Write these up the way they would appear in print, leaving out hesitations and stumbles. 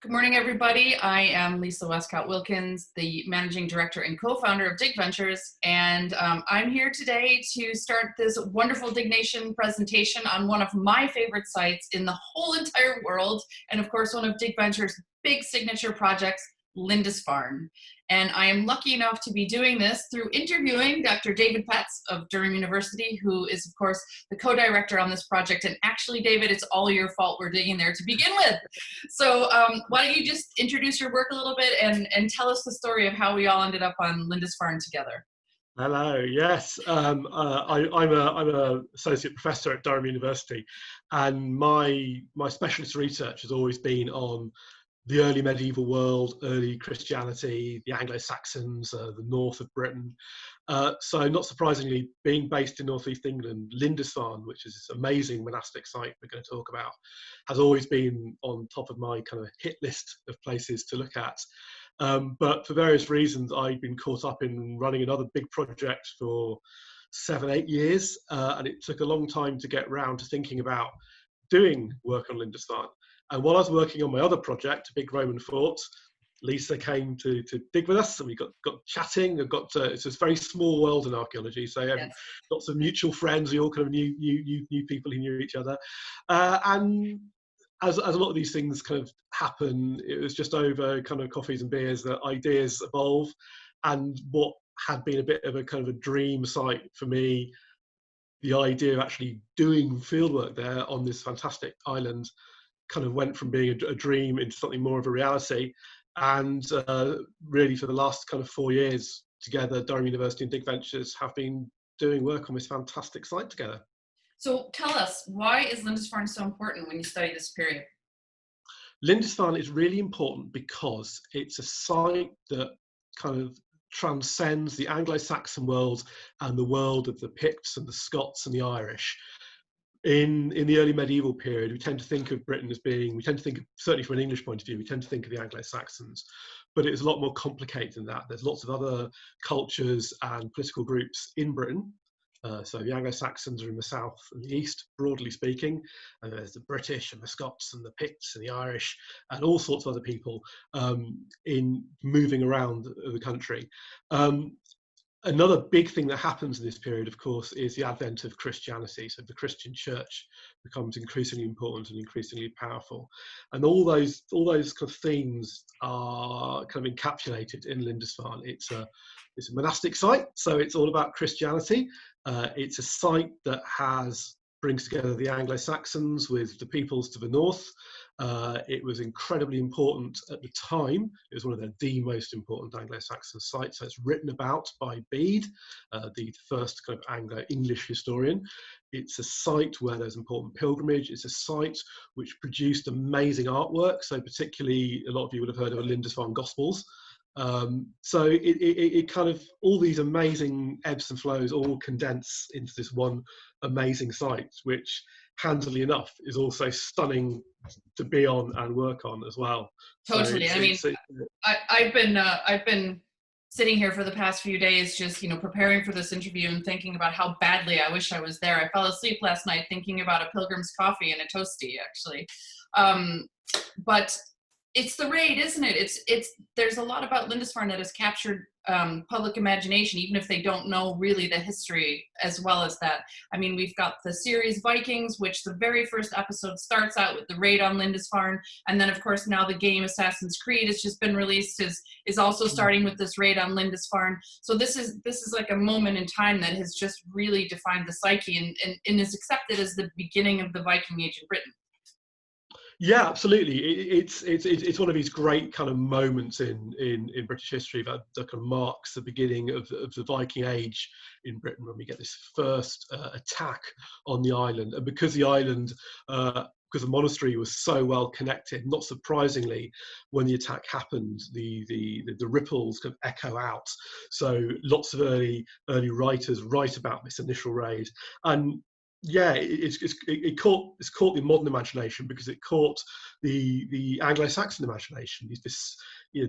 Good morning, everybody. I am Lisa Westcott-Wilkins, the Managing Director and Co-Founder of Dig Ventures, and I'm here today to start this wonderful Dig Nation presentation on one of my favorite sites in the whole entire world, and of course, one of Dig Ventures' big signature projects, Lindisfarne. And I am lucky enough to be doing this through interviewing Dr. David Petz of Durham University, who is, of course, the co-director on this project. And actually, David, it's all your fault we're digging there to begin with. So why don't you just introduce your work a little bit and tell us the story of how we all ended up on Lindisfarne together. Hello. Yes, I'm a associate professor at Durham University, and my specialist research has always been on the early medieval world, early Christianity, the Anglo-Saxons, the north of Britain. So not surprisingly, being based in northeast England, Lindisfarne, which is this amazing monastic site we're going to talk about, has always been on top of my kind of hit list of places to look at. But for various reasons, I've been caught up in running another big project for 7-8 years, and it took a long time to get round to thinking about doing work on Lindisfarne. And while I was working on my other project, a big Roman fort, Lisa came to dig with us, and we got chatting. It's a very small world in archaeology, so Yes. lots of mutual friends. We all kind of knew people who knew each other, and as a lot of these things kind of happen, it was just over kind of coffees and beers that ideas evolve. And what had been a bit of a kind of a dream site for me, the idea of actually doing fieldwork there on this fantastic island, kind of went from being a dream into something more of a reality. And really for the last kind of 4 years together, Durham University and Dig Ventures have been doing work on this fantastic site together. So tell us, why is Lindisfarne so important when you study this period? Lindisfarne is really important because it's a site that kind of transcends the Anglo-Saxon world and the world of the Picts and the Scots and the Irish. In the early medieval period, we tend to think of Britain as being, certainly from an English point of view, we tend to think of the Anglo-Saxons, but it's a lot more complicated than that. There's lots of other cultures and political groups in Britain. So the Anglo-Saxons are in the south and the east, broadly speaking, and there's the British and the Scots and the Picts and the Irish and all sorts of other people in moving around the country. Another big thing that happens in this period, of course, is the advent of Christianity. So the Christian church becomes increasingly important and increasingly powerful. And all those kind of themes are kind of encapsulated in Lindisfarne. It's a monastic site, so it's all about Christianity. It's a site that brings together the Anglo-Saxons with the peoples to the north. It was incredibly important at the time. It was one of the most important Anglo-Saxon sites. So it's written about by Bede, the first kind of Anglo-English historian. It's a site where there's important pilgrimage. It's a site which produced amazing artwork. So particularly, a lot of you would have heard of the Lindisfarne Gospels. So it kind of, all these amazing ebbs and flows all condense into this one amazing site, which handily enough is also stunning to be on and work on as well. Totally. I've been sitting here for the past few days, just preparing for this interview and thinking about how badly I wish I was there. I fell asleep last night thinking about a Pilgrim's coffee and a toasty, actually. But it's the raid, isn't it? There's a lot about Lindisfarne that has captured public imagination, even if they don't know really the history as well as that. I mean, we've got the series Vikings, which the very first episode starts out with the raid on Lindisfarne, and then of course now the game Assassin's Creed has just been released, is also starting with this raid on Lindisfarne. So this is like a moment in time that has just really defined the psyche and is accepted as the beginning of the Viking Age in Britain. Yeah, absolutely. It's one of these great kind of moments in British history that kind of marks the beginning of the Viking Age in Britain, when we get this first attack on the island. And because the island, because the monastery was so well connected, not surprisingly, when the attack happened, the ripples kind of echo out. So lots of early writers write about this initial raid. And yeah, it's caught the modern imagination because it caught the Anglo-Saxon imagination. This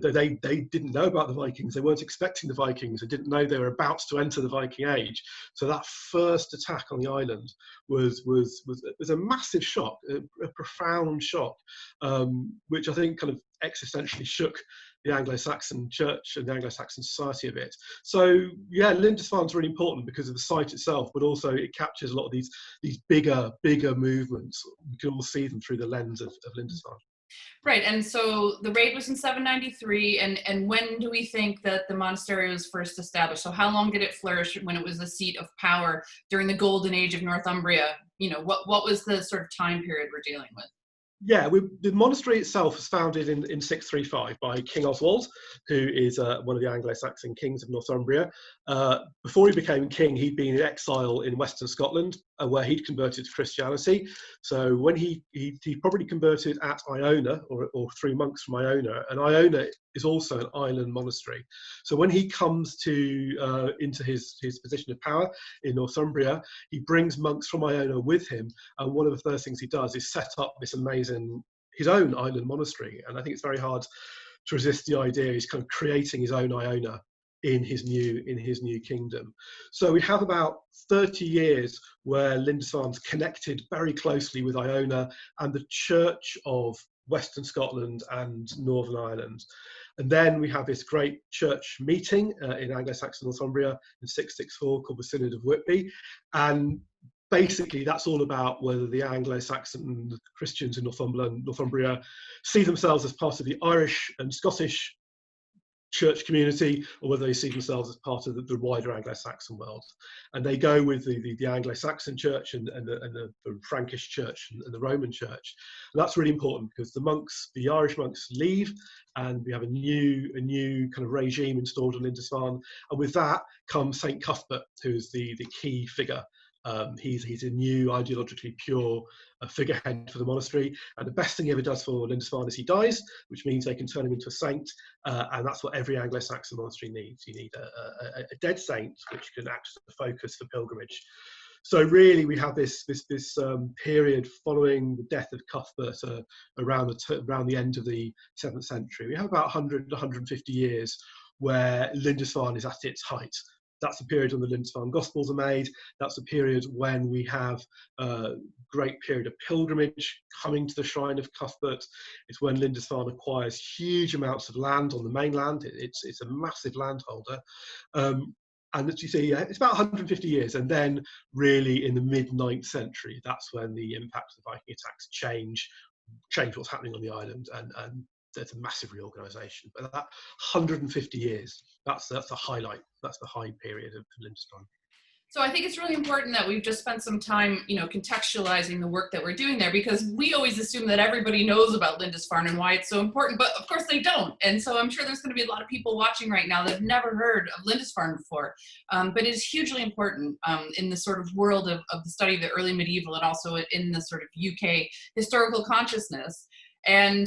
they didn't know about the Vikings. They weren't expecting the Vikings. They didn't know they were about to enter the Viking Age. So that first attack on the island was a massive shock, a profound shock, which I think kind of existentially shook the Anglo-Saxon church and the Anglo-Saxon society a bit. So yeah, Lindisfarne's really important because of the site itself, but also it captures a lot of these bigger movements. We can all see them through the lens of Lindisfarne. Right, and so the raid was in 793, and when do we think that the monastery was first established? So how long did it flourish when it was a seat of power during the golden age of Northumbria? What was the sort of time period we're dealing with? Yeah, the monastery itself was founded in 635 by King Oswald, who is one of the Anglo-Saxon kings of Northumbria. Before he became king, he'd been in exile in Western Scotland, where he'd converted to Christianity. So when he probably converted at Iona, or through monks from Iona, and Iona is also an island monastery. So when he comes into his position of power in Northumbria, he brings monks from Iona with him, and one of the first things he does is set up this his own island monastery. And I think it's very hard to resist the idea he's kind of creating his own Iona in his new kingdom. So we have about 30 years where Lindisfarne's connected very closely with Iona and the Church of Western Scotland and Northern Ireland. And then we have this great church meeting in Anglo-Saxon Northumbria in 664 called the Synod of Whitby. And basically that's all about whether the Anglo-Saxon Christians in Northumbria see themselves as part of the Irish and Scottish church community, or whether they see themselves as part of the wider Anglo-Saxon world. And they go with the Anglo-Saxon church and the Frankish church and the Roman church. And that's really important because the Irish monks leave, and we have a new kind of regime installed in Lindisfarne. And with that comes St. Cuthbert, who's the key figure. He's a new ideologically pure figurehead for the monastery, and the best thing he ever does for Lindisfarne is he dies, which means they can turn him into a saint, and that's what every Anglo-Saxon monastery needs. You need a dead saint which can act as a focus for pilgrimage. So really we have this period following the death of Cuthbert around the end of the 7th century. We have about 150 years where Lindisfarne is at its height. That's the period when the Lindisfarne Gospels are made. That's the period when we have a great period of pilgrimage coming to the shrine of Cuthbert. It's when Lindisfarne acquires huge amounts of land on the mainland. It's a massive landholder. And as you see, it's about 150 years. And then really in the mid-9th century, that's when the impacts of Viking attacks change what's happening on the island, and there's a massive reorganisation. But that 150 years, that's the highlight. That's the high period of Lindisfarne. So I think it's really important that we've just spent some time, contextualizing the work that we're doing there, because we always assume that everybody knows about Lindisfarne and why it's so important, but of course they don't. And so I'm sure there's going to be a lot of people watching right now that have never heard of Lindisfarne before. But it is hugely important in the sort of world of the study of the early medieval, and also in the sort of UK historical consciousness. And,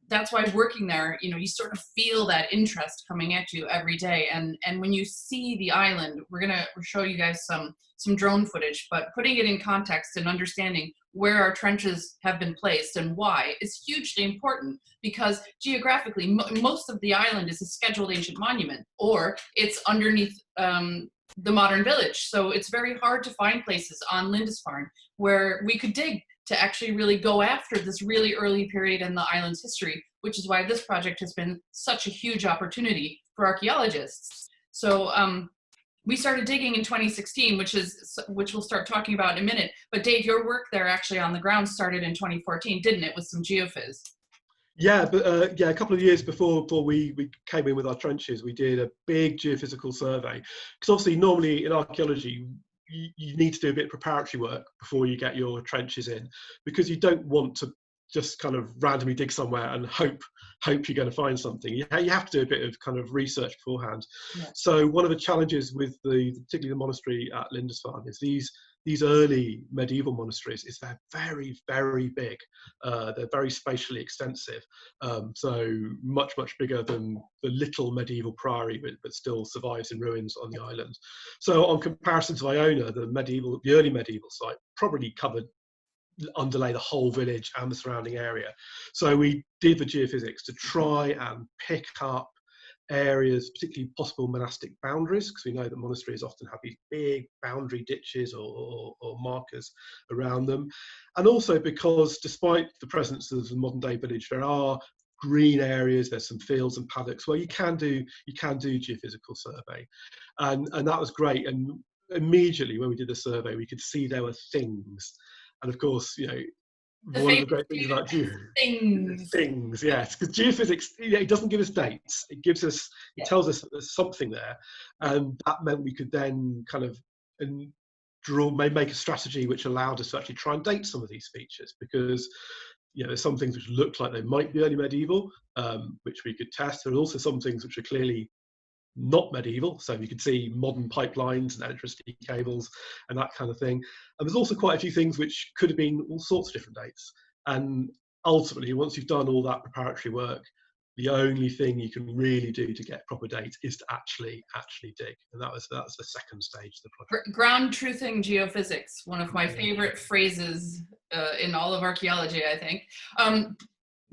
that's why working there, you sort of feel that interest coming at you every day. And when you see the island, we're going to show you guys some drone footage, but putting it in context and understanding where our trenches have been placed and why is hugely important, because geographically, most of the island is a scheduled ancient monument, or it's underneath the modern village. So it's very hard to find places on Lindisfarne where we could dig to actually really go after this really early period in the island's history, which is why this project has been such a huge opportunity for archaeologists. So we started digging in 2016, which we'll start talking about in a minute. But Dave, your work there actually on the ground started in 2014, didn't it, with some geophys? Yeah, but a couple of years before we came in with our trenches, we did a big geophysical survey. Because obviously, normally in archaeology, you need to do a bit of preparatory work before you get your trenches in, because you don't want to just kind of randomly dig somewhere and hope you're going to find something. You have to do a bit of kind of research beforehand. Yeah. So one of the challenges with particularly the monastery at Lindisfarne is these early medieval monasteries is they're very, very big. They're very spatially extensive. So much bigger than the little medieval priory, but still survives in ruins on the island. So on comparison to Iona, the early medieval site probably covered underlay the whole village and the surrounding area. So we did the geophysics to try and pick up areas, particularly possible monastic boundaries, because we know that monasteries often have these big boundary ditches or markers around them. And also because despite the presence of the modern day village, there are green areas, there's some fields and paddocks where you can do geophysical survey. And that was great. And immediately when we did the survey, we could see there were things. And of course, one of the great things about things, yes, because geophysics, it doesn't give us dates. It tells us that there's something there, and that meant we could then kind of make a strategy which allowed us to actually try and date some of these features, because there's some things which look like they might be early medieval, which we could test. There are also some things which are clearly not medieval, so you could see modern pipelines and electricity cables and that kind of thing. And there's also quite a few things which could have been all sorts of different dates. And ultimately, once you've done all that preparatory work, the only thing you can really do to get proper date is to actually dig. And that's the second stage of the project. Ground truthing geophysics, one of my favorite phrases in all of archaeology, I think.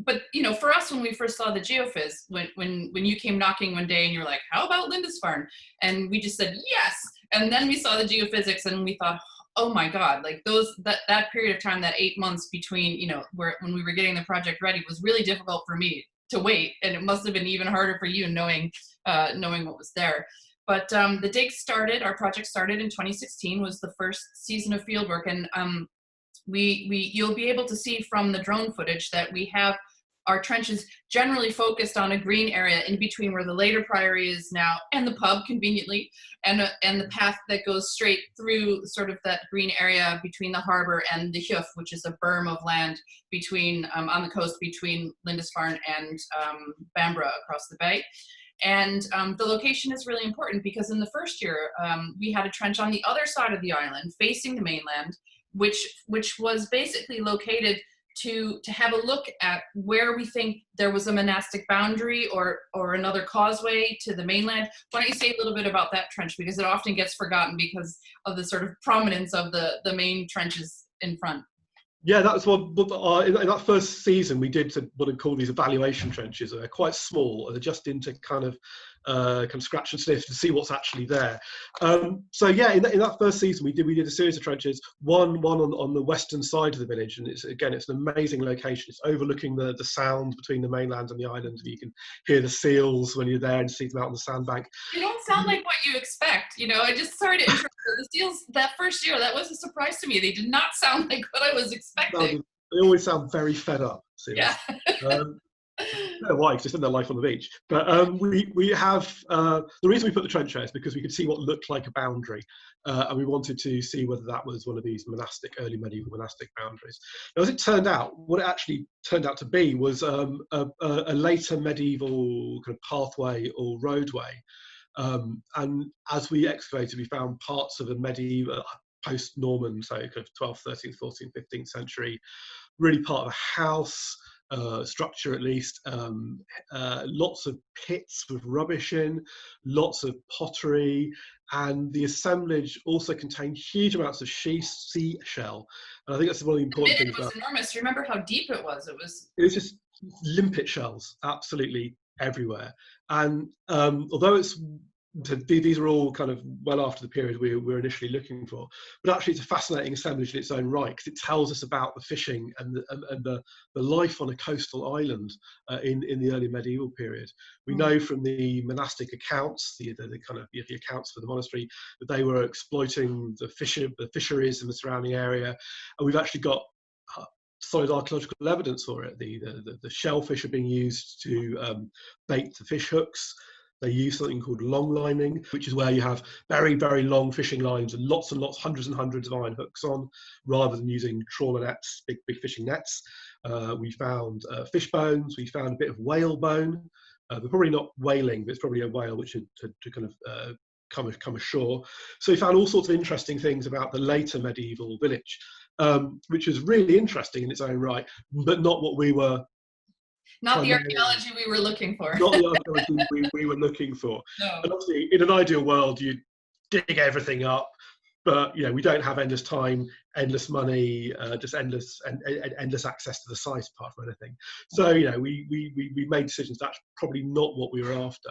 But for us, when we first saw the geophys, when you came knocking one day and you're like, "How about Lindisfarne?" and we just said yes, and then we saw the geophysics and we thought, "Oh my God!" Like that period of time, that 8 months between when we were getting the project ready, was really difficult for me to wait, and it must have been even harder for you knowing what was there. But the dig started. Our project started in 2016. Was the first season of fieldwork, and you'll be able to see from the drone footage that we have our trenches generally focused on a green area in between where the later priory is now and the pub conveniently, and the path that goes straight through sort of that green area between the harbor and the Hjöf, which is a berm of land between on the coast between Lindisfarne and Bamborough across the bay. And the location is really important because in the first year we had a trench on the other side of the island facing the mainland, which was basically located to have a look at where we think there was a monastic boundary or another causeway to the mainland. Why don't you say a little bit about that trench, because it often gets forgotten because of the sort of prominence of the main trenches in front. Yeah, that was in that first season we did what I call these evaluation trenches. They're quite small, and they're just into kind of scratch and sniff to see what's actually there. So yeah, in that first season we did a series of trenches. One on the western side of the village, and it's an amazing location. It's overlooking the sound between the mainland and the island. You can hear the seals when you're there and see them out on the sandbank. They don't sound like what you expect. I just sorry to interrupt. The seals that first year, that was a surprise to me. They did not sound like what I was expecting. No, they always sound very fed up. Seals. Yeah. I don't know why, because they spend their life on the beach. But we have the reason we put the trench there is because we could see what looked like a boundary, and we wanted to see whether that was one of these early medieval monastic boundaries. Now, as it turned out, what it actually turned out to be was a later medieval kind of pathway or roadway. And as we excavated, we found parts of a medieval post-Norman, so kind of 12th, 13th, 14th, 15th century, really part of a house structure at least, lots of pits with rubbish in, lots of pottery, and the assemblage also contained huge amounts of seashell. And I think that's one of the important things. It was enormous. Do you remember how deep it was? It was just limpet shells, absolutely everywhere. And although these are all kind of well after the period we were initially looking for, but actually it's a fascinating assemblage in its own right, because it tells us about the fishing and the life on a coastal island in the early medieval period. We know from the monastic accounts, the kind of the accounts for the monastery, that they were exploiting the fisheries in the surrounding area, and we've actually got solid archaeological evidence for it. The shellfish are being used to bait the fish hooks. They use something called long lining, which is where you have very, very long fishing lines and lots, hundreds and hundreds of iron hooks on, rather than using trawler nets, big fishing nets. We found fish bones. We found a bit of whale bone. They're probably not whaling, but it's probably a whale which had to kind of come ashore. So we found all sorts of interesting things about the later medieval village, which was really interesting in its own right, but not what we were. Not the archaeology we were looking for. Not the archaeology we were looking for. No. And obviously, in an ideal world, you'd dig everything up, but we don't have endless time, endless money, just endless access to the site apart from anything. So we made decisions that's probably not what we were after.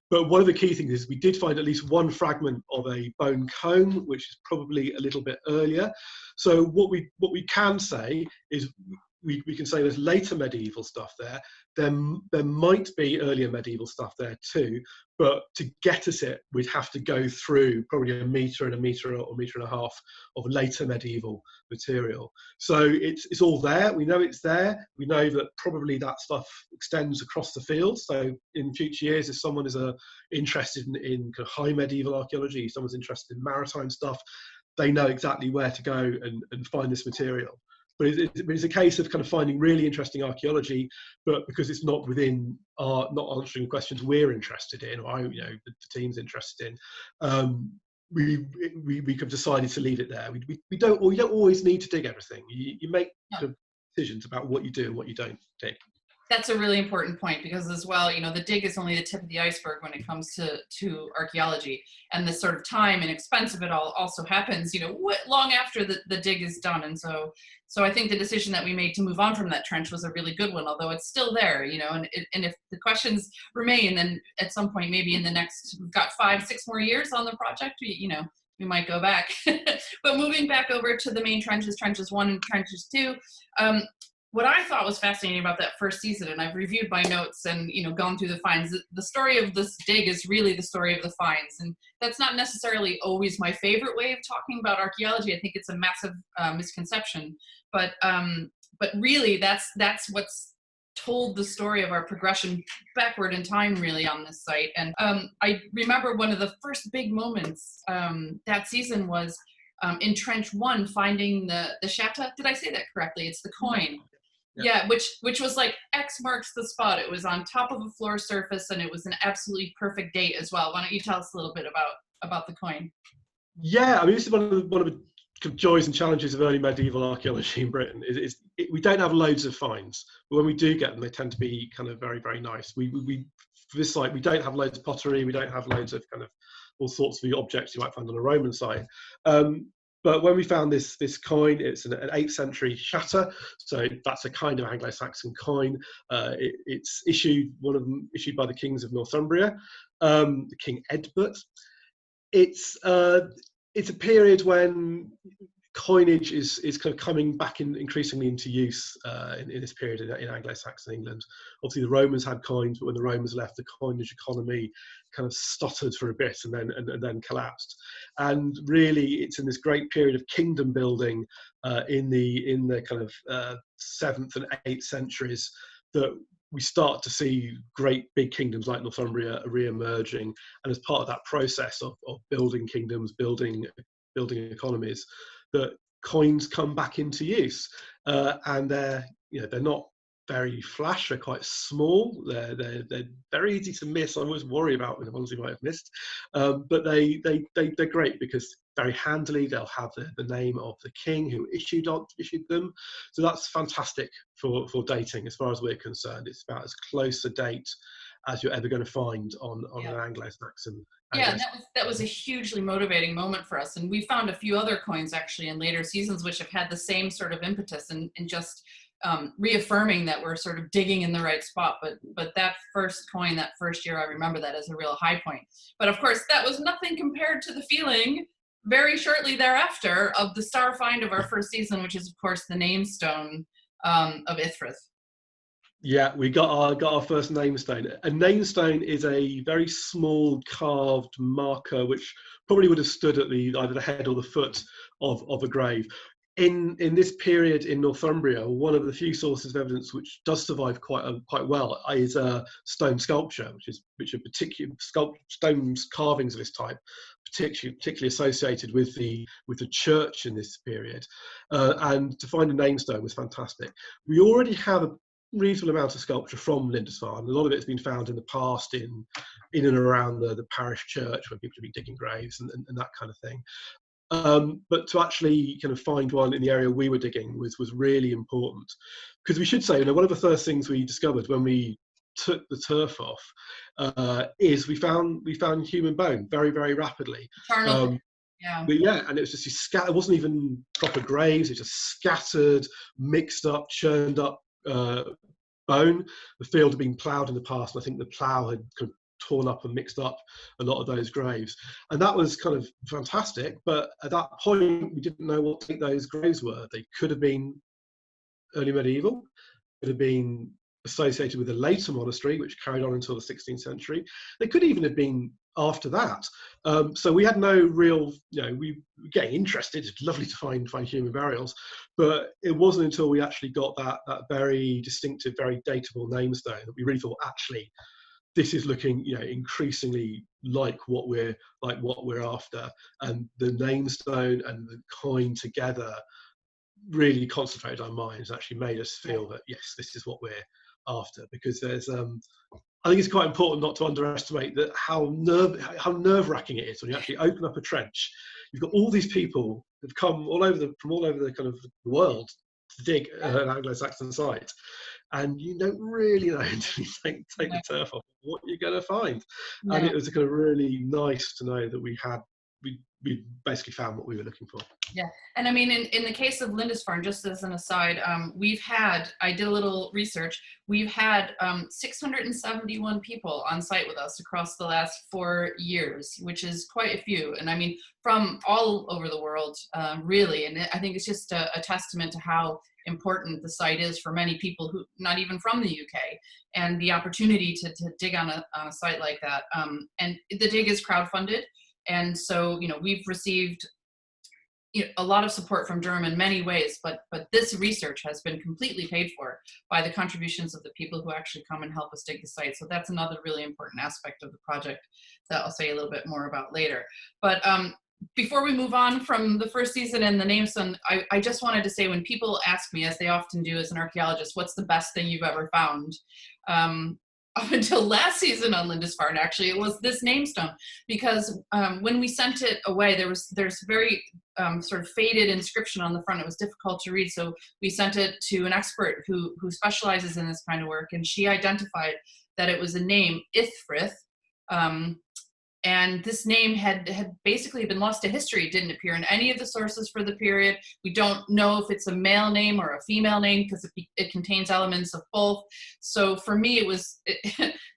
But one of the key things is we did find at least one fragment of a bone cone, which is probably a little bit earlier. So what we can say is we can say there's later medieval stuff there. There might be earlier medieval stuff there too, but to get at it, we'd have to go through probably a metre or a metre and a half of later medieval material. So it's all there. We know it's there. We know that probably that stuff extends across the field. So in future years, if someone is interested in kind of high medieval archaeology, someone's interested in maritime stuff, they know exactly where to go and find this material. But it's a case of kind of finding really interesting archaeology, but because it's not within not answering questions we're interested in, or the team's interested in, we have decided to leave it there. We don't always need to dig everything. You make decisions about what you do and what you don't dig. That's a really important point, because as well, the dig is only the tip of the iceberg when it comes to archaeology, and the sort of time and expense of it all also happens, long after the dig is done. And so I think the decision that we made to move on from that trench was a really good one, although it's still there, and if the questions remain, then at some point, maybe in the next, we've got 5-6 more years on the project, we might go back. But moving back over to the main trenches 1 and trenches 2, what I thought was fascinating about that first season, and I've reviewed my notes and gone through the finds, the story of this dig is really the story of the finds, and that's not necessarily always my favorite way of talking about archaeology. I think it's a massive misconception, but really that's what's told the story of our progression backward in time, really, on this site. And I remember one of the first big moments that season was in Trench 1, finding the shatta. Did I say that correctly? It's the coin. Yeah, which was like X marks the spot. It was on top of a floor surface, and it was an absolutely perfect date as well. Why don't you tell us a little bit about the coin? Yeah, I mean, this is one of the joys and challenges of early medieval archaeology in Britain. We don't have loads of finds, but when we do get them, they tend to be kind of very, very nice. We for this site, we don't have loads of pottery. We don't have loads of kind of all sorts of objects you might find on a Roman site. But when we found this coin, it's an 8th century shatta, so that's a kind of Anglo-Saxon coin. It's issued by the kings of Northumbria, King Edbert. It's a period when coinage is kind of coming back increasingly into use in this period in Anglo-Saxon England. Obviously, the Romans had coins, but when the Romans left, the coinage economy kind of stuttered for a bit and then collapsed. And really, it's in this great period of kingdom building in the kind of 7th and 8th centuries that we start to see great big kingdoms like Northumbria re-emerging. And as part of that process of building kingdoms, building economies, that coins come back into use, and they're not very flash. They're quite small. They're very easy to miss. I always worry about the ones we might have missed, but they're great because very handily they'll have the name of the king who issued them. So that's fantastic for dating as far as we're concerned. It's about as close a date as you're ever going to find on an Anglo-Saxon. Yeah, and that was a hugely motivating moment for us. And we found a few other coins actually in later seasons which have had the same sort of impetus and just reaffirming that we're sort of digging in the right spot. But that first coin, that first year, I remember that as a real high point. But of course, that was nothing compared to the feeling very shortly thereafter of the star find of our first season, which is of course the name stone of Ithrath. Yeah, we got our first name stone. A name stone is a very small carved marker which probably would have stood at either the head or the foot of a grave. In this period in Northumbria, one of the few sources of evidence which does survive quite well is stone sculpture, which are particular stone carvings of this type, particularly associated with the church in this period. And to find a name stone was fantastic. We already have a reasonable amount of sculpture from Lindisfarne. A lot of it's been found in the past in and around the parish church where people have been digging graves and that kind of thing. But to actually kind of find one in the area we were digging was really important, because we should say, one of the first things we discovered when we took the turf off is we found human bone very, very rapidly. Yeah. But yeah, and it was just it wasn't even proper graves. It just scattered, mixed up, churned up bone. The field had been ploughed in the past, and I think the plough had kind of torn up and mixed up a lot of those graves, and that was kind of fantastic. But at that point, we didn't know what those graves were. They could have been early medieval, could have been associated with a later monastery, which carried on until the 16th century. They could even have been after that. So we had no real, we were getting interested. It's lovely to find human burials, but it wasn't until we actually got that very distinctive, very datable namestone that we really thought, actually, this is looking, increasingly like what we're after. And the namestone and the coin together really concentrated our minds, actually made us feel that, yes, this is what we're after. Because there's I think it's quite important not to underestimate that how nerve-wracking it is when you actually open up a trench. You've got all these people who've come from all over the kind of the world to dig an Anglo-Saxon site, and you don't really know until you take the turf off what you're going to find. And it was kind of really nice to know that we basically found what we were looking for. Yeah, and I mean, in the case of Lindisfarne, just as an aside, I did a little research, we've had 671 people on site with us across the last 4 years, which is quite a few. And I mean, from all over the world, really. And I think it's just a testament to how important the site is for many people who, not even from the UK, and the opportunity to dig on a site like that. And the dig is crowdfunded. And so, we've received a lot of support from Durham in many ways, but this research has been completely paid for by the contributions of the people who actually come and help us dig the site. So that's another really important aspect of the project that I'll say a little bit more about later. But before we move on from the first season and the namestone, I just wanted to say, when people ask me, as they often do as an archaeologist, what's the best thing you've ever found? Up until last season on Lindisfarne, actually, it was this namestone, because when we sent it away, there's very sort of faded inscription on the front. It was difficult to read, so we sent it to an expert who specializes in this kind of work, and she identified that it was a name, Ithfrith, and this name had basically been lost to history. It didn't appear in any of the sources for the period. We don't know if it's a male name or a female name, because it contains elements of both. So for me, it was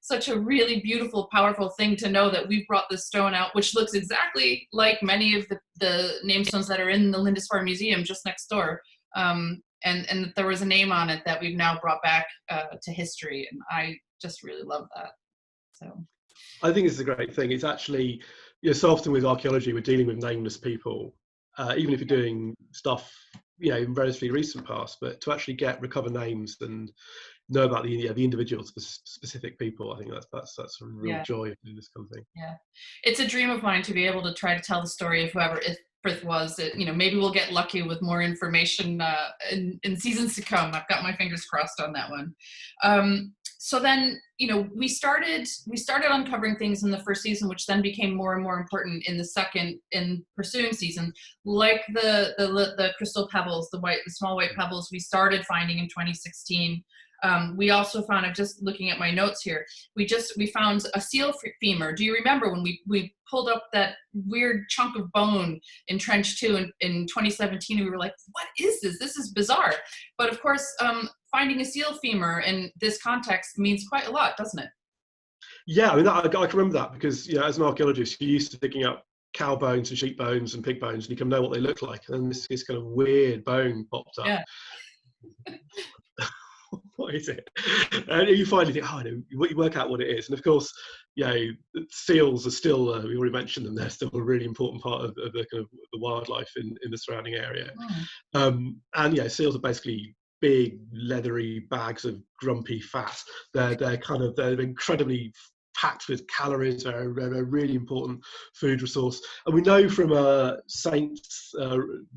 such a really beautiful, powerful thing to know that we've brought this stone out, which looks exactly like many of the namestones that are in the Lindisfarne Museum just next door. And that there was a name on it that we've now brought back to history. And I just really love that. So I think it's a great thing. It's actually, so often with archaeology, we're dealing with nameless people, even if you're doing stuff, in relatively recent past. But to actually recover names and know about the individuals, the specific people, I think that's a real joy in this kind of thing. Yeah, it's a dream of mine to be able to try to tell the story of whoever Ithfrith was. Maybe we'll get lucky with more information in seasons to come. I've got my fingers crossed on that one. So then, we started uncovering things in the first season, which then became more and more important in the pursuing season, like the crystal pebbles, the small white pebbles we started finding in 2016. We also found, I'm just looking at my notes here, we found a seal femur. Do you remember when we pulled up that weird chunk of bone in Trench 2 in 2017? We were like, what is this? This is bizarre. But of course, finding a seal femur in this context means quite a lot, doesn't it? Yeah, I mean, I can remember that, because as an archaeologist, you're used to digging up cow bones and sheep bones and pig bones, and you can know what they look like. And this kind of weird bone popped up. Yeah. What is it? And you finally think, you work out what it is. And of course, seals are still, we already mentioned them, they're still a really important part of the kind of the wildlife in the surrounding area. And seals are basically big leathery bags of grumpy fat. They're incredibly packed with calories. They're a really important food resource. And we know from saints'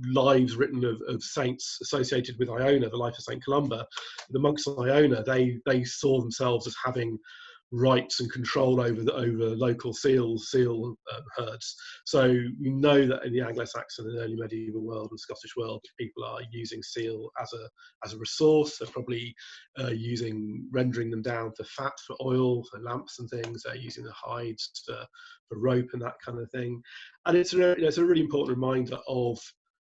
lives written of saints associated with Iona, the life of St. Columba, the monks of Iona, they saw themselves as having rights and control over local seal herds. So you know that in the Anglo-Saxon and early medieval world and Scottish world, people are using seal as a resource. They're probably rendering them down for fat, for oil, for lamps and things. They're using the hides for rope and that kind of thing. And it's a really important reminder of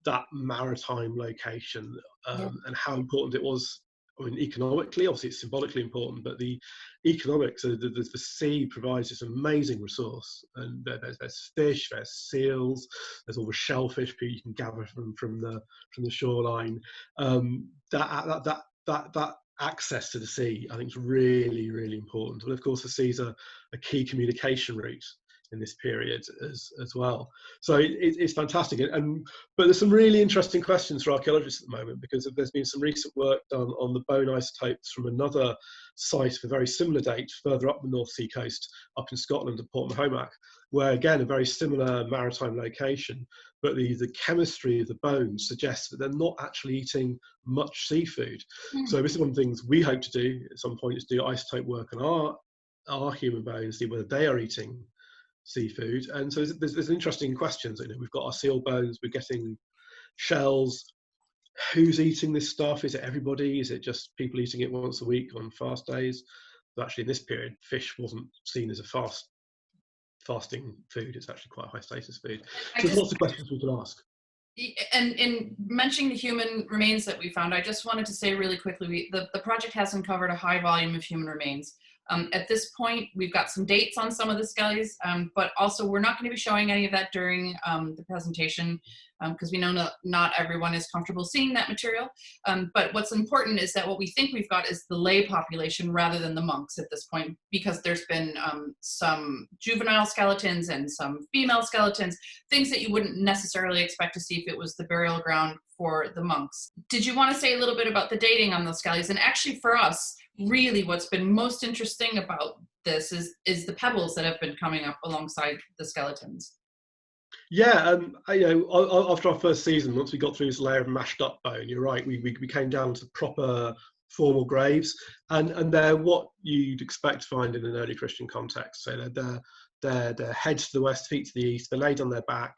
that maritime location, and how important it was. I mean, economically, obviously it's symbolically important, but the economics, the sea provides this amazing resource, and there's fish, there's seals, there's all the shellfish you can gather from the shoreline. That access to the sea, I think, is really, really important. But of course, the sea's a key communication route in this period as well. So it's fantastic. But there's some really interesting questions for archaeologists at the moment, because there's been some recent work done on the bone isotopes from another site of a very similar date further up the North Sea coast, up in Scotland at Port Mahomac, where again, a very similar maritime location, but the chemistry of the bones suggests that they're not actually eating much seafood. So this is one of the things we hope to do at some point, is do isotope work on our human bones, see whether they are eating seafood. And so there's interesting questions. We've got our seal bones, we're getting shells. Who's eating this stuff? Is it everybody? Is it just people eating it once a week on fast days? But actually in this period, fish wasn't seen as a fasting food. It's actually quite a high status food. So there's lots of questions we can ask. And in mentioning the human remains that we found, I just wanted to say really quickly, the project has uncovered a high volume of human remains. At this point, we've got some dates on some of the skellies, but also we're not going to be showing any of that during the presentation, because we know not everyone is comfortable seeing that material. But what's important is that what we think we've got is the lay population rather than the monks at this point, because there's been some juvenile skeletons and some female skeletons, things that you wouldn't necessarily expect to see if it was the burial ground for the monks. Did you want to say a little bit about the dating on those skellies? And actually for us, really what's been most interesting about this is the pebbles that have been coming up alongside the skeletons. Yeah, after our first season, once we got through this layer of mashed up bone, you're right, we came down to proper formal graves, and they're what you'd expect to find in an early Christian context. So they're heads to the west, feet to the east, they're laid on their back.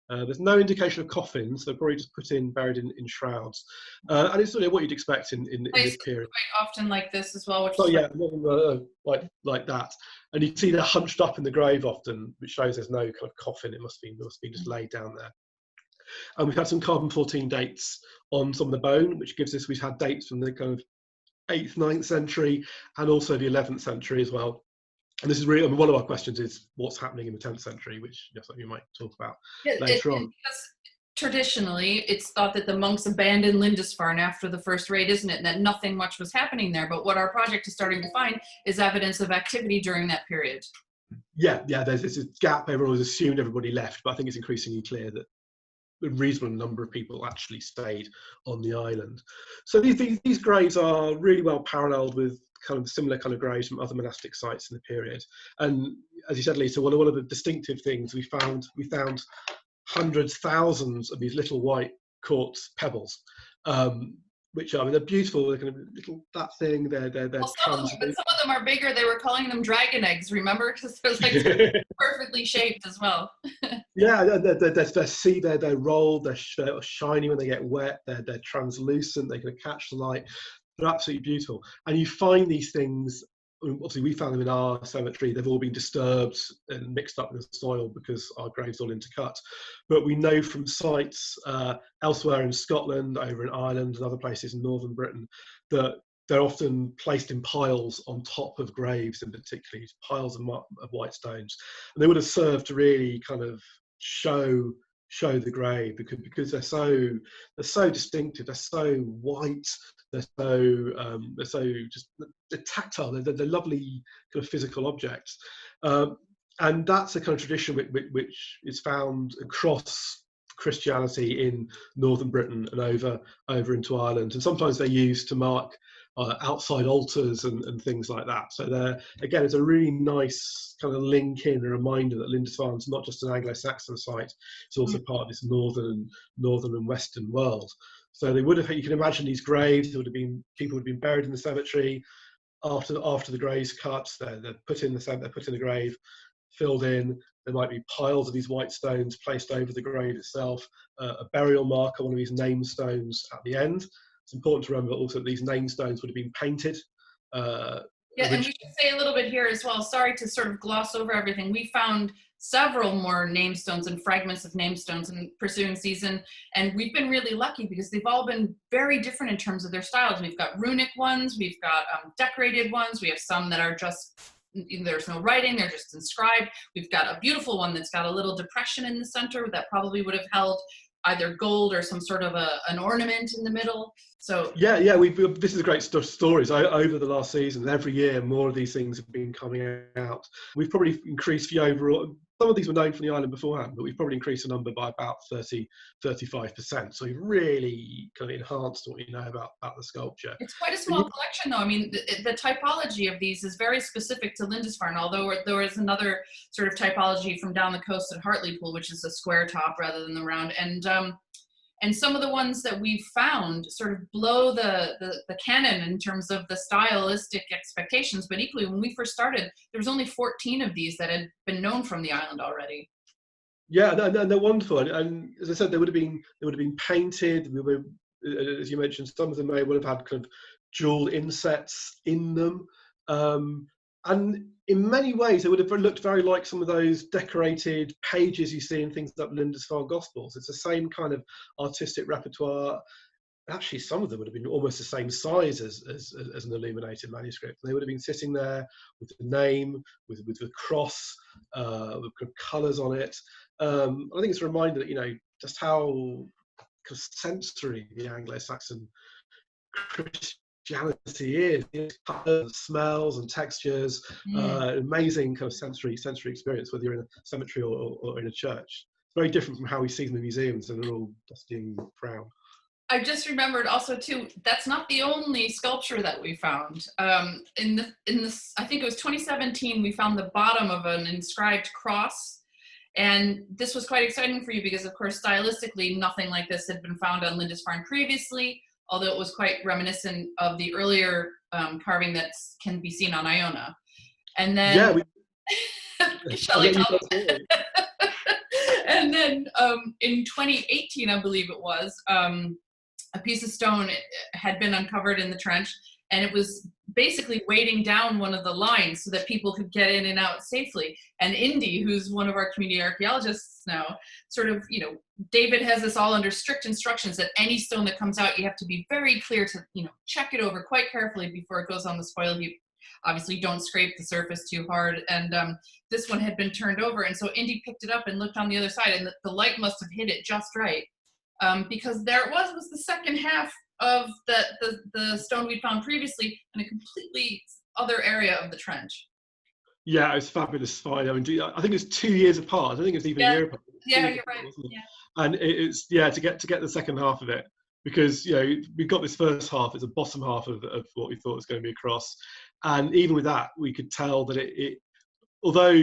There's no indication of coffins. They're probably just buried in shrouds, and it's sort of what you'd expect in this period. Quite often like this as well. Like that, and you see they're hunched up in the grave often, which shows there's no kind of coffin. It must be just laid down there. And we've had some carbon-14 dates on some of the bone, which gives us, we've had dates from the kind of 8th, 9th century, and also the 11th century as well. And this is really, one of our questions is what's happening in the 10th century, which you might talk about later on. Because traditionally, it's thought that the monks abandoned Lindisfarne after the first raid, isn't it? And that nothing much was happening there. But what our project is starting to find is evidence of activity during that period. Yeah, there's this gap. Everyone always assumed everybody left, but I think it's increasingly clear that a reasonable number of people actually stayed on the island. So these graves are really well paralleled with kind of similar kind of graves from other monastic sites in the period. And as you said, Lisa, one of the distinctive things we found hundreds, thousands of these little white quartz pebbles, which they're beautiful. They're kind of little they're well, some of them are bigger. They were calling them dragon eggs, remember? Because they're like perfectly shaped as well. Yeah, they're rolled, they're shiny when they get wet, they're translucent, they can catch the light. They're absolutely beautiful. And you find these things, obviously we found them in our cemetery, they've all been disturbed and mixed up with the soil because our grave's all intercut. But we know from sites elsewhere in Scotland, over in Ireland and other places in northern Britain, that they're often placed in piles on top of graves, in particular, piles of white stones. And they would have served to really kind of show the grave, because they're so distinctive, they're so white, they're so just they're tactile, they're lovely kind of physical objects, and that's a kind of tradition which is found across Christianity in northern Britain and over into Ireland, and sometimes they're used to mark outside altars and things like that. So again, it's a really nice kind of link in, a reminder that Lindisfarne is not just an Anglo-Saxon site, it's also part of this northern and western world. So they would have, you can imagine these graves, people would have been buried in the cemetery, after the grave's cut, they're put in the grave, filled in. There might be piles of these white stones placed over the grave itself, a burial marker, one of these name stones at the end. It's important to remember also that these name stones would have been painted. Yeah, and we should say a little bit here as well. Sorry to sort of gloss over everything. We found several more namestones and fragments of namestones in pursuing season, and we've been really lucky because they've all been very different in terms of their styles. We've got runic ones, we've got decorated ones, we have some that are just, there's no writing, they're just inscribed. We've got a beautiful one that's got a little depression in the center that probably would have held either gold or some sort of an ornament in the middle. So yeah, this is a great stories over the last season. Every year, more of these things have been coming out. We've probably increased the overall. Some of these were known from the island beforehand, but we've probably increased the number by about 35%. So we've really kind of enhanced what we know about the sculpture. It's quite a small collection, though. I mean, the typology of these is very specific to Lindisfarne, although there is another sort of typology from down the coast at Hartlepool, which is a square top rather than the round. And some of the ones that we've found sort of blow the canon in terms of the stylistic expectations. But equally, when we first started, there was only 14 of these that had been known from the island already. Yeah, they're wonderful, and as I said, they would have been painted. As you mentioned, some of them would have had kind of jewel insets in them, and in many ways, they would have looked very like some of those decorated pages you see in things like Lindisfarne Gospels. It's the same kind of artistic repertoire. Actually, some of them would have been almost the same size as an illuminated manuscript. They would have been sitting there with the name, with the cross, with colours on it. I think it's a reminder that, just how sensory the Anglo-Saxon Christianity is. Colours, smells and textures, amazing kind of sensory experience, whether you're in a cemetery or in a church. It's very different from how we see them in museums, and they're all dusty and brown. I just remembered also too, that's not the only sculpture that we found. In this, I think it was 2017, we found the bottom of an inscribed cross. And this was quite exciting for you because, of course, stylistically, nothing like this had been found on Lindisfarne previously, although it was quite reminiscent of the earlier carving that can be seen on Iona. And then, shall I tell you? And then in 2018, I believe it was, a piece of stone had been uncovered in the trench, and it was basically weighting down one of the lines so that people could get in and out safely. And Indy, who's one of our community archaeologists now, sort of, David has this all under strict instructions that any stone that comes out, you have to be very clear to, check it over quite carefully before it goes on the spoil heap. Obviously, don't scrape the surface too hard. And this one had been turned over. And so Indy picked it up and looked on the other side, and the light must have hit it just right. Because there it was the second half of the stone we'd found previously in a completely other area of the trench. Yeah, it was fabulous find. I mean, I think it's 2 years apart. I don't think it's even a year apart. Yeah, you're right. Yeah. And it's to get the second half of it, because we've got this first half. It's a bottom half of what we thought was going to be a cross, and even with that, we could tell that it although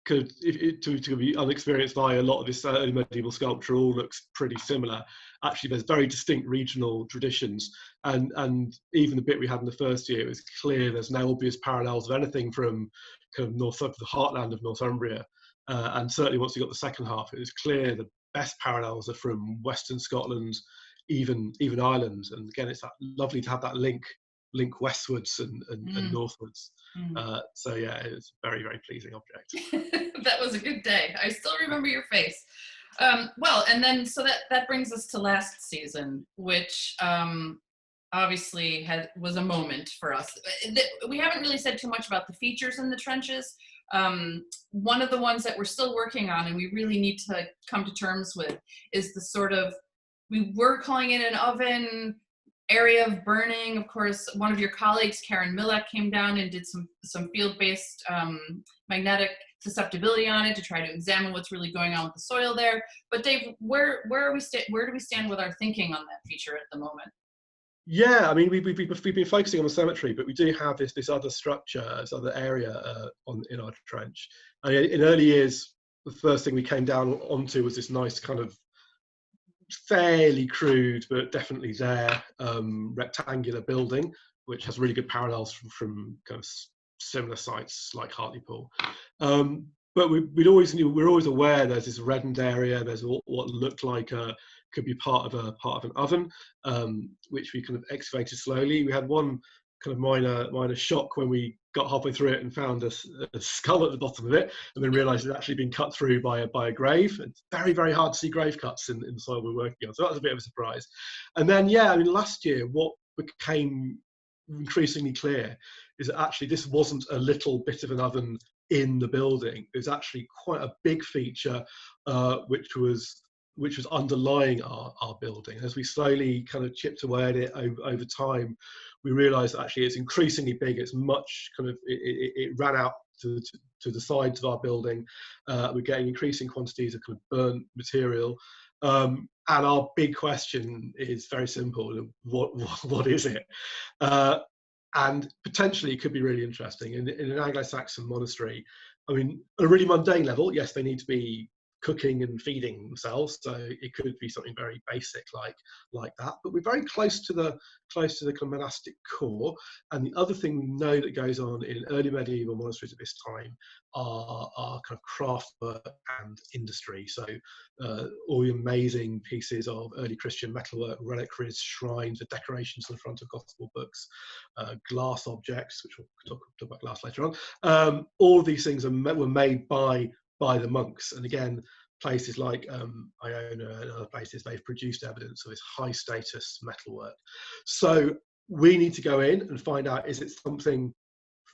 to be unexperienced eye, a lot of this early medieval sculpture all looks pretty similar. Actually, there's very distinct regional traditions, and even the bit we had in the first year, it was clear there's no obvious parallels of anything from kind of the heartland of Northumbria, and certainly once you got the second half, it was clear the best parallels are from Western Scotland, even Ireland. And again, it's lovely to have that link westwards and northwards. So yeah, it's a very, very pleasing object. That was a good day. I still remember your face. Well, and then so that brings us to last season, which obviously was a moment for us. We haven't really said too much about the features in the trenches. One of the ones that we're still working on and we really need to come to terms with is the sort of, we were calling it an oven area of burning. Of course, one of your colleagues, Karen Millek, came down and did some field-based magnetic susceptibility on it to try to examine what's really going on with the soil there. But Dave, where do we stand with our thinking on that feature at the moment? Yeah, I mean, we've been focusing on the cemetery, but we do have this other structure, this other area in our trench. I mean, in early years, the first thing we came down onto was this nice kind of fairly crude, but definitely there, rectangular building. which has really good parallels from kind of similar sites like Hartlepool. But we're always aware there's this reddened area. There's what looked like could be part of an oven, which we kind of excavated slowly. We had one kind of minor shock when we got halfway through it and found a skull at the bottom of it, and then realised it's actually been cut through by a grave. It's very, very hard to see grave cuts in the soil we're working on, so that was a bit of a surprise. And then, yeah, I mean, last year what became increasingly clear is that actually this wasn't a little bit of an oven in the building. It was actually quite a big feature, which was underlying our building. As we slowly kind of chipped away at it over time, we realised that actually it's increasingly big. It's much kind of it ran out to the sides of our building. We're getting increasing quantities of kind of burnt material. And our big question is very simple: what is it? And potentially it could be really interesting. In an Anglo-Saxon monastery, I mean, on a really mundane level, yes, they need to be cooking and feeding themselves, so it could be something very basic like that. But we're very close to the kind of monastic core. And the other thing we know that goes on in early medieval monasteries at this time are kind of craft work and industry. So all the amazing pieces of early Christian metalwork, reliquaries, shrines, the decorations on the front of gospel books, glass objects, which we'll talk about glass later on. All of these things were made by the monks. And again, places like Iona and other places, they've produced evidence of this high status metalwork. So we need to go in and find out, is it something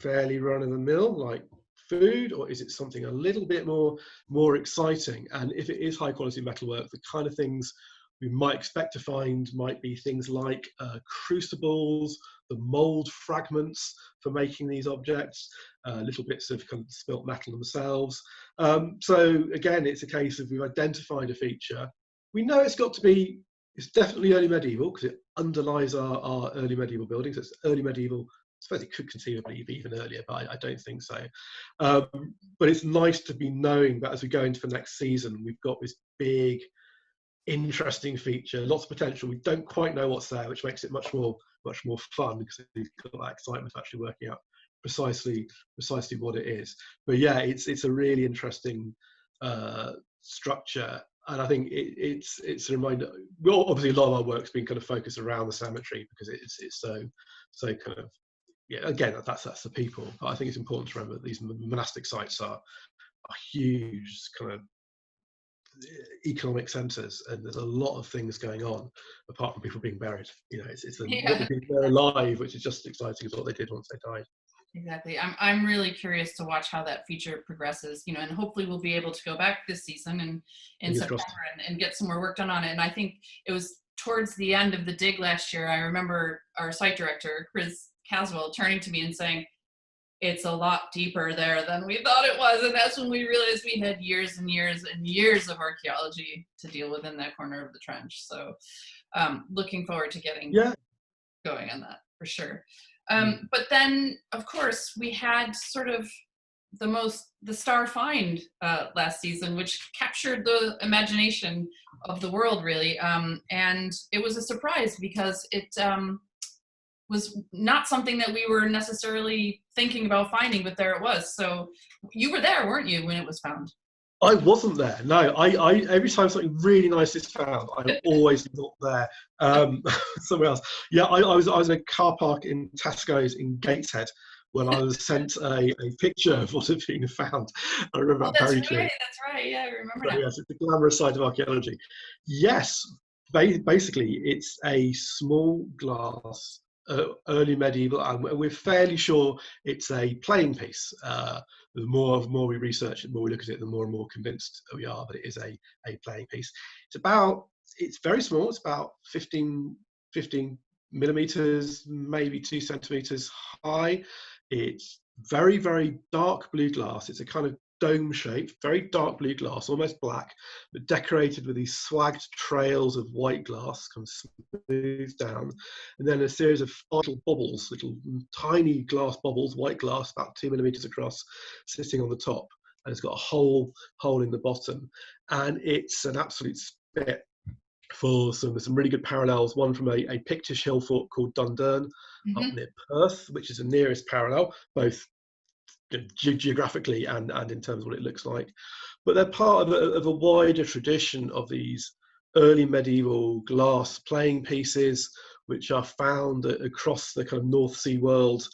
fairly run of the mill like food, or is it something a little bit more exciting? And if it is high quality metalwork, the kind of things we might expect to find might be things like crucibles, the mold fragments for making these objects, little bits of kind of spilt metal themselves. So again, it's a case of we've identified a feature. We know it's definitely early medieval because it underlies our early medieval buildings. It's early medieval. I suppose it could conceivably be even earlier, but I don't think so. But it's nice to be knowing that as we go into the next season, we've got this big, interesting feature, lots of potential. We don't quite know what's there, which makes it much more fun because you've got that excitement of actually working out precisely what it is. But yeah, it's a really interesting structure, and I think it's a reminder. Well, obviously, a lot of our work's been kind of focused around the cemetery because it's so kind of, yeah. Again, that's the people. But I think it's important to remember that these monastic sites are huge kind of economic centres, and there's a lot of things going on apart from people being buried. You know, it's what they did, they're alive, which is just as exciting as what they did once they died. Exactly. I'm really curious to watch how that feature progresses, you know, and hopefully we'll be able to go back this season and in September and get some more work done on it. And I think it was towards the end of the dig last year, I remember our site director, Chris Caswell, turning to me and saying, it's a lot deeper there than we thought it was. And that's when we realized we had years and years and years of archaeology to deal with in that corner of the trench. So looking forward to getting going on that for sure. But then, of course, we had sort of the star find last season, which captured the imagination of the world, really. And it was a surprise because it was not something that we were necessarily thinking about finding, but there it was. So you were there, weren't you, when it was found? I wasn't there. No, I every time something really nice is found, I'm always not there. Somewhere else. Yeah, I was in a car park in Tesco's in Gateshead when I was sent a picture of what had been found. I remember that very clearly. That's right. Yeah, I remember that. Yes, it's the glamorous side of archaeology. Yes, basically, it's a small glass, early medieval, and we're fairly sure it's a playing piece. The more we research it, the more we look at it, the more and more convinced we are that it is a playing piece. It's very small. It's about 15 millimeters, maybe 2 centimeters high. It's very, very dark blue glass. It's a kind of dome shape, very dark blue glass, almost black, but decorated with these swagged trails of white glass, kind of smoothed down, and then a series of little bubbles, little tiny glass bubbles, white glass, about 2 millimeters across, sitting on the top, and it's got a hole in the bottom, and it's an absolute spit for some really good parallels. One from a Pictish hill fort called Dundurn up Hmm. near Perth, which is the nearest parallel, both geographically and in terms of what it looks like. But they're part of a wider tradition of these early medieval glass playing pieces, which are found across the kind of North Sea world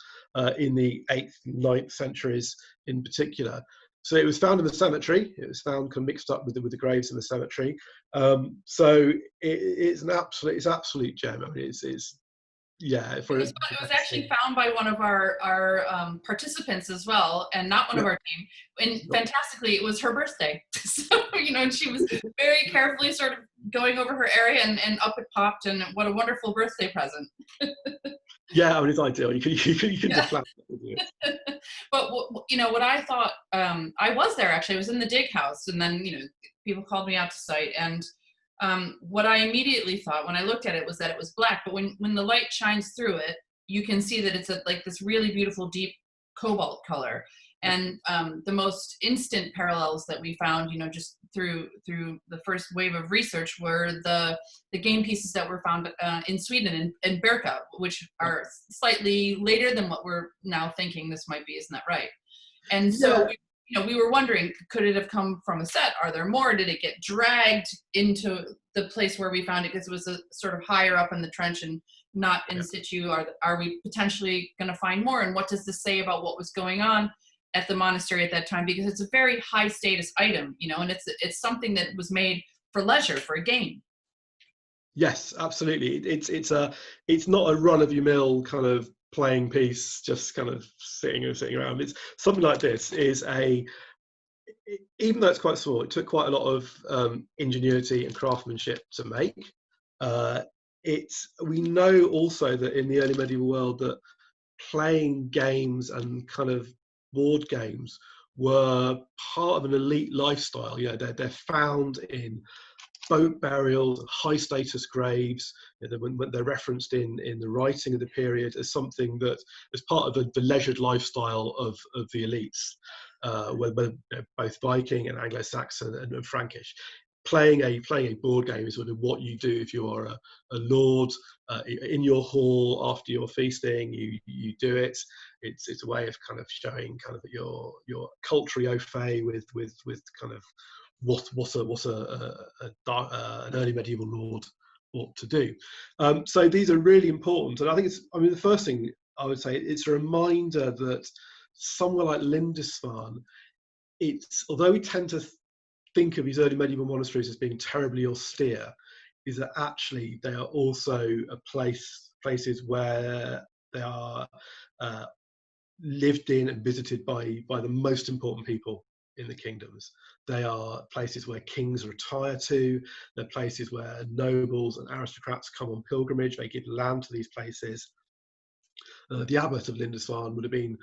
in the 8th and 9th centuries in particular. So it was found in the cemetery. It was found kind of mixed up with the graves in the cemetery. So it's an absolute gem. I mean, it's yeah. It was actually found by one of our participants as well, and not one of Yeah. our team. And fantastically, it was her birthday. So, and she was very carefully sort of going over her area, and up it popped, and what a wonderful birthday present. Yeah, I mean, it's ideal. You can Yeah. just flat with you. But what I thought, I was there actually. I was in the dig house, and then people called me out to site, and what I immediately thought when I looked at it was that it was black. But when the light shines through it, you can see that it's like this really beautiful deep cobalt color. And the most instant parallels that we found, just through the first wave of research, were the game pieces that were found in Sweden in Berka, which are slightly later than what we're now thinking this might be. Isn't that right? And so Yeah, we were wondering, could it have come from a set? Are there more? Did it get dragged into the place where we found it because it was a sort of higher up in the trench and not in yeah. situ? Are we potentially going to find more? And what does this say about what was going on at the monastery at that time? Because it's a very high status item, and it's something that was made for leisure, for a game. Yes, absolutely. It's not a run of your mill kind of playing piece, just kind of sitting around. It's something like this is even though it's quite small, it took quite a lot of ingenuity and craftsmanship to make. We know also that in the early medieval world that playing games and kind of board games were part of an elite lifestyle. They're found in boat burials, high status graves. When they're referenced in the writing of the period as something that as part of the leisured lifestyle of the elites, both Viking and Anglo-Saxon and Frankish. Playing a board game is sort of what you do if you are a lord in your hall after your feasting. You do it. It's a way of kind of showing kind of your culture au fait with kind of what an early medieval lord ought to do. So these are really important, and I think the first thing I would say, it's a reminder that somewhere like Lindisfarne, although we tend to think of these early medieval monasteries as being terribly austere, is that actually they are also places where they are lived in and visited by the most important people in the kingdoms. They are places where kings retire to. They're places where nobles and aristocrats come on pilgrimage. They give land to these places. The abbot of Lindisfarne would have been,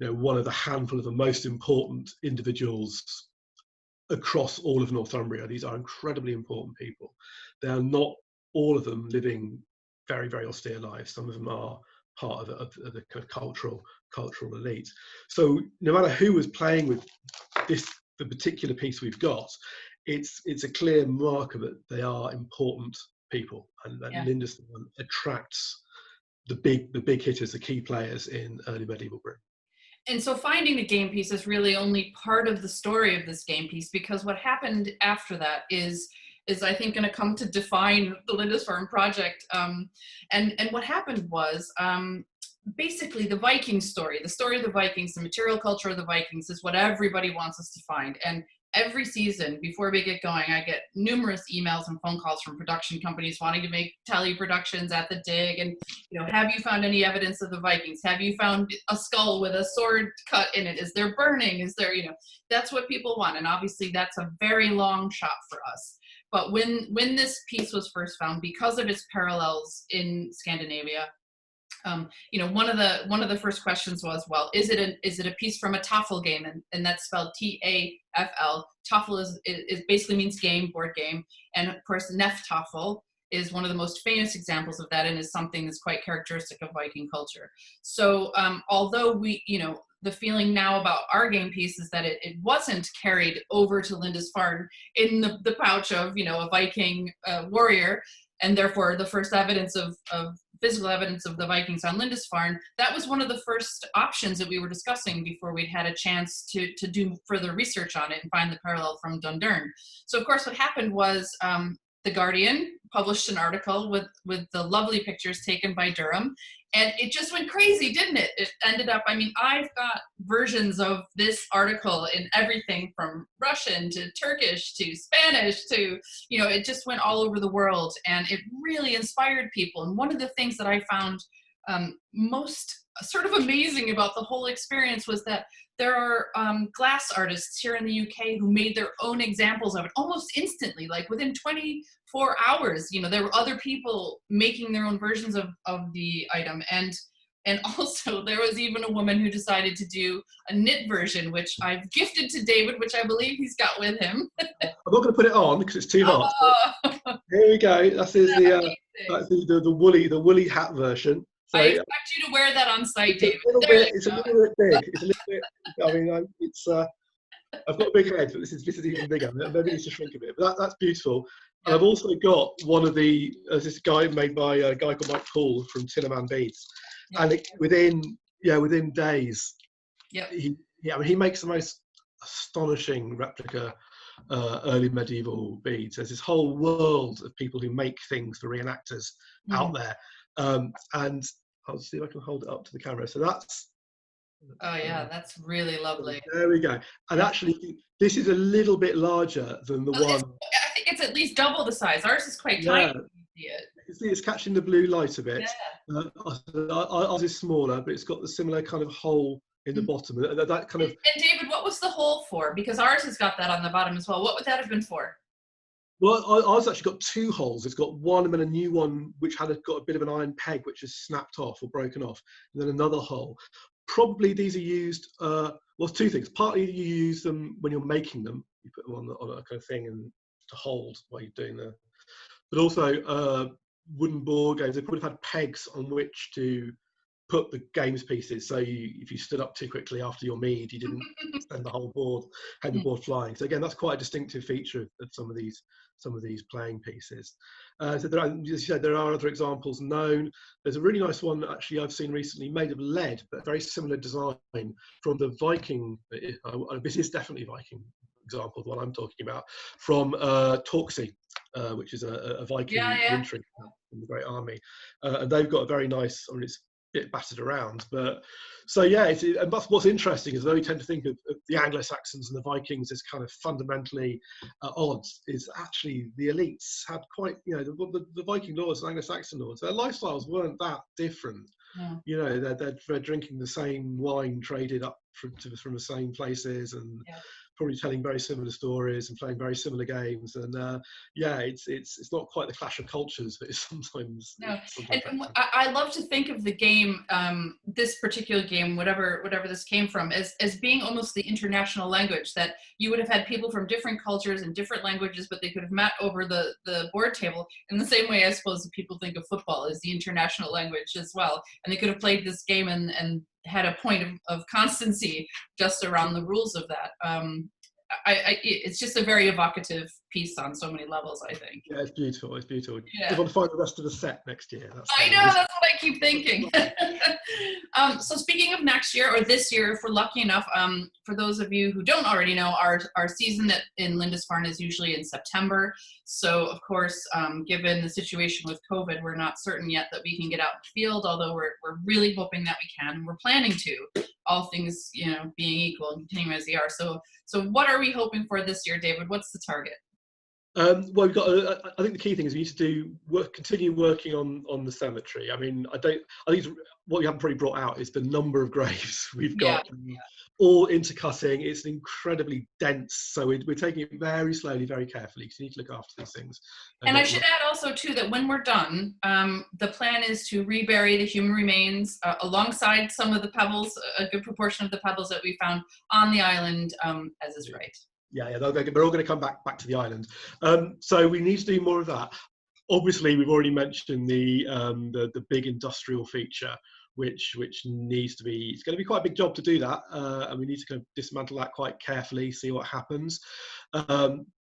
one of the handful of the most important individuals across all of Northumbria. These are incredibly important people. They are not all of them living very, very austere lives. Some of them are part of the kind of cultural elite. So no matter who was playing with the particular piece we've got, it's a clear marker that they are important people, and that Lindisfarne attracts the big hitters, the key players in early medieval Britain. And so finding the game piece is really only part of the story of this game piece, because what happened after that is I think going to come to define the Lindisfarne project. And what happened was basically the Viking story, the story of the Vikings, the material culture of the Vikings is what everybody wants us to find. And every season before we get going, I get numerous emails and phone calls from production companies wanting to make tele productions at the dig. And, have you found any evidence of the Vikings? Have you found a skull with a sword cut in it? Is there burning? Is there, that's what people want. And obviously that's a very long shot for us. But when this piece was first found, because of its parallels in Scandinavia, one of the first questions was, well, is it a piece from a Tafel game? And that's spelled Tafl. Tafel is basically means game, board game. And of course, Neftafel is one of the most famous examples of that, and is something that's quite characteristic of Viking culture. So although the feeling now about our game piece is that it wasn't carried over to Lindisfarne in the pouch of, a Viking warrior, and therefore the first evidence of physical evidence of the Vikings on Lindisfarne. That was one of the first options that we were discussing before we'd had a chance to do further research on it and find the parallel from Dundurn. So of course what happened was the Guardian published an article with the lovely pictures taken by Durham, and it just went crazy, didn't it? It ended up, I've got versions of this article in everything from Russian to Turkish to Spanish to, it just went all over the world, and it really inspired people. And one of the things that I found most sort of amazing about the whole experience was that there are glass artists here in the UK who made their own examples of it almost instantly, like within 24 hours. There were other people making their own versions of the item. And also there was even a woman who decided to do a knit version, which I've gifted to David, which I believe he's got with him. I'm not going to put it on because it's too hot. Here we go. That's the woolly hat version. So, I expect you to wear that on site, David. It's a little bit big. It's a little bit. I've got a big head, but this is even bigger. Maybe it needs to shrink a bit. But that's beautiful. And I've also got one of the this guy made by a guy called Mike Paul from Tinnerman Beads, and within days, he makes the most astonishing replica early medieval beads. There's this whole world of people who make things for reenactors out there. And I'll see if I can hold it up to the camera. So that's that's really lovely. There we go. And actually, this is a little bit larger than the one. I think it's at least double the size. Ours is quite tiny. You can see it's catching the blue light a bit. Ours is smaller, but it's got the similar kind of hole in the bottom. That kind of. And David, what was the hole for? Because ours has got that on the bottom as well. What would that have been for? Well, ours actually got two holes. It's got one and then a new one which got a bit of an iron peg which is snapped off or broken off, and then another hole. Probably these are used, two things. Partly you use them when you're making them. You put them on a kind of thing and to hold while you're doing the. But also wooden board games, they probably have had pegs on which to put the games pieces. So if you stood up too quickly after your mead, you didn't send the whole board, had the board flying. So again, that's quite a distinctive feature of some of these playing pieces. So there are, as you said, there are other examples known. There's a really nice one actually I've seen recently made of lead, but very similar design from the Viking. This is definitely Viking example, the one I'm talking about, from Torksey, which is a Viking infantry in the Great Army, and they've got a very nice. It's bit battered around, but so and what's interesting is, though we tend to think of the Anglo-Saxons and the Vikings as kind of fundamentally odds, is actually the elites had quite, the Viking lords and Anglo-Saxon lords, their lifestyles weren't that different. They're drinking the same wine traded up from the same places, and probably telling very similar stories and playing very similar games. And it's not quite the clash of cultures, but it's sometimes. No, and I love to think of the game, this particular game, whatever this came from, as being almost the international language, that you would have had people from different cultures and different languages, but they could have met over the board table in the same way I suppose that people think of football as the international language as well. And they could have played this game and had a point of constancy just around the rules of that. It's just a very evocative piece on so many levels, I think. Yeah, it's beautiful. It's beautiful. Yeah. You want to find the rest of the set next year. I know, that's what I keep thinking. So speaking of next year, or this year, if we're lucky enough, for those of you who don't already know, our season in Lindisfarne is usually in September. So of course, given the situation with COVID, we're not certain yet that we can get out in the field, although we're really hoping that we can. We're planning to, all things being equal and continuing as they are. So what are we hoping for this year, David? What's the target? Well, we've got. I think the key thing is we need to continue working on the cemetery. I think what we haven't probably brought out is the number of graves we've got, all intercutting. It's incredibly dense, so we're taking it very slowly, very carefully, because you need to look after these things. And I should add also too that when we're done, the plan is to rebury the human remains alongside some of the pebbles, a good proportion of the pebbles that we found on the island, as is right. Yeah, they're all going to come back to the island. So we need to do more of that. Obviously, we've already mentioned the big industrial feature, which needs to be, it's going to be quite a big job to do that, and we need to kind of dismantle that quite carefully, see what happens.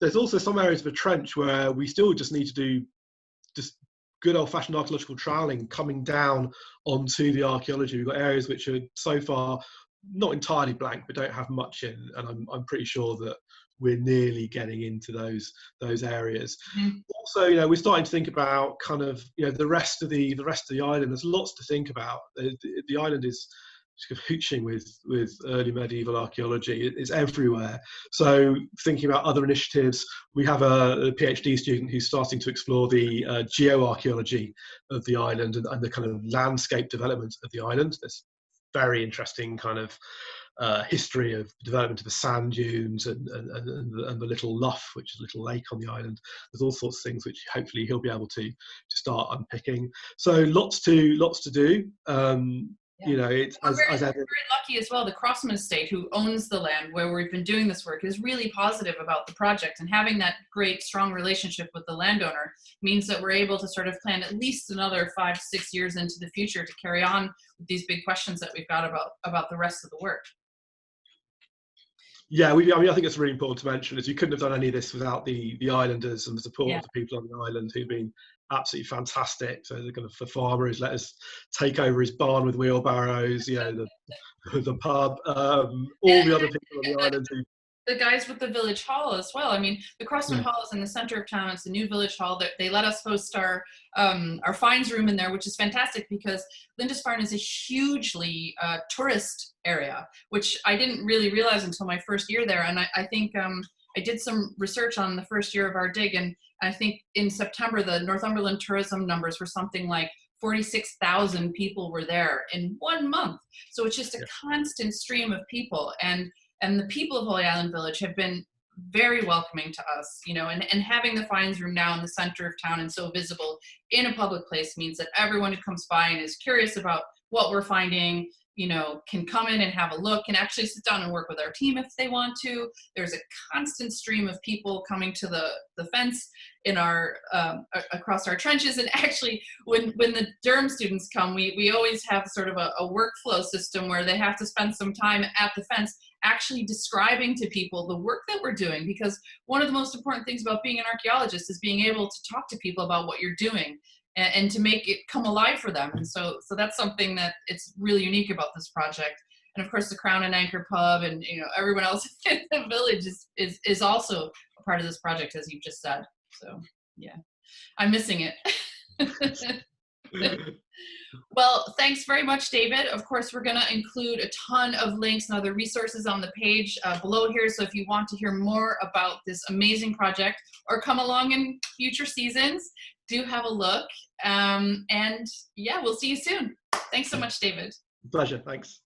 There's also some areas of the trench where we still just need to do just good old-fashioned archaeological troweling coming down onto the archaeology. We've got areas which are so far not entirely blank, but don't have much in, and I'm pretty sure that we're nearly getting into those areas. Mm-hmm. Also, we're starting to think about kind of the rest of the island. There's lots to think about. The island is sort of hooching with early medieval archaeology. It's everywhere. So thinking about other initiatives, we have a PhD student who's starting to explore the geoarchaeology of the island and the kind of landscape development of the island. There's very interesting kind of history of development of the sand dunes and the little lough, which is a little lake on the island. There's all sorts of things which hopefully he'll be able to start unpicking. So lots to do. It's we're very lucky as well. The Crossman estate, who owns the land where we've been doing this work, is really positive about the project, and having that great strong relationship with the landowner means that we're able to sort of plan at least another 5-6 years into the future to carry on with these big questions that we've got about the rest of the work. Yeah, I think it's really important to mention is you couldn't have done any of this without the islanders and the support of the people on the island who've been absolutely fantastic. So the farmer who's let us take over his barn with wheelbarrows, the pub, all the other people on the island who. The guys with the village hall as well. I mean, the Crossman Hall is in the center of town. It's a new village hall that they let us host our finds room in there, which is fantastic because Lindisfarne is a hugely tourist area, which I didn't really realize until my first year there. And I think I did some research on the first year of our dig, and I think in September the Northumberland tourism numbers were something like 46,000 people were there in 1 month. So it's just a constant stream of people, and the people of Holy Island Village have been very welcoming to us, and having the finds room now in the center of town and so visible in a public place means that everyone who comes by and is curious about what we're finding, can come in and have a look, and actually sit down and work with our team if they want to. There's a constant stream of people coming to the fence in our across our trenches. And actually, when the Durham students come, we always have sort of a workflow system where they have to spend some time at the fence actually describing to people the work that we're doing, because one of the most important things about being an archaeologist is being able to talk to people about what you're doing and to make it come alive for them. And so that's something that it's really unique about this project. And of course, the Crown and Anchor Pub and everyone else in the village is also a part of this project, as you've just said. So yeah, I'm missing it. Well, thanks very much, David. Of course, we're going to include a ton of links and other resources on the page below here. So if you want to hear more about this amazing project or come along in future seasons, do have a look. And yeah, we'll see you soon. Thanks so much, David. Pleasure. Thanks.